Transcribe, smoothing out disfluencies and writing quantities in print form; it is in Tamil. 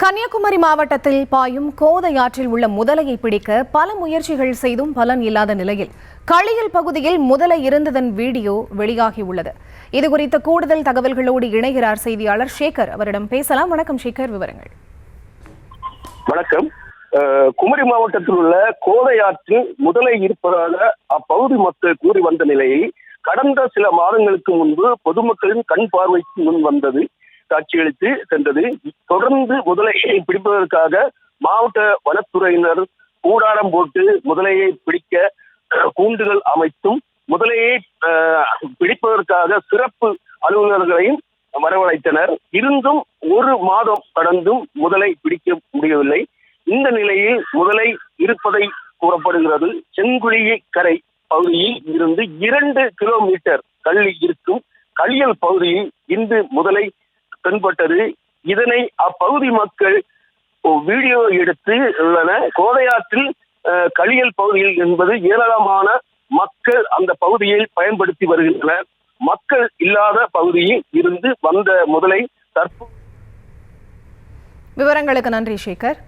கன்னியாகுமரி மாவட்டத்தில் பாயும் கோதை ஆற்றில் உள்ள முதலையை பிடிக்க பல முயற்சிகள் செய்தும் பலன் இல்லாத நிலையில் களியல் பகுதியில் முதலை இருந்ததன் வீடியோ வெளியாகியுள்ளது. இதுகுறித்த கூடுதல் தகவல்களோடு இணைகிறார் செய்தியாளர் சேகர். அவரிடம் பேசலாம். வணக்கம் சேகர், விவரங்கள். வணக்கம். குமரி மாவட்டத்தில் உள்ள கோதை ஆற்றில் முதலை இருப்பதாக அப்பகுதி மக்கள் கூறி வந்த நிலையில் கடந்த சில மாதங்களுக்கு முன்பு பொதுமக்களின் கண் பார்வைக்கு முன் வந்தது காட்சியளித்து சென்றது. தொடர்ந்து முதலையை பிடிப்பதற்காக மாவட்ட வனத்துறையினர் கூடாரம் போட்டு முதலையை பிடிக்க கூண்டுகள் அமைத்தும் முதலையை பிடிப்பதற்காக சிறப்பு அலுவலர்களையும் வரவழைத்தனர். இருந்தும் ஒரு மாதம் கடந்தும் முதலை பிடிக்க முடியவில்லை. இந்த நிலையில் முதலை இருப்பதை கூறப்படுகிறது. செங்குழியை கரை பகுதியில் இருந்து 2 கிலோமீட்டர் தள்ளி இருக்கும் களியல் பகுதியில் இன்று முதலை தென்பட்டது. இதனை அப்பகுதி மக்கள் வீடியோ எடுத்து உள்ளன. கோதையாற்றில் களியல் பகுதியில் என்பது ஏராளமான மக்கள் அந்த பகுதியை பயன்படுத்தி வருகின்றனர். மக்கள் இல்லாத பகுதியில் இருந்து வந்த முதலை தற்போது. விவரங்களுக்கு நன்றி சேகர்.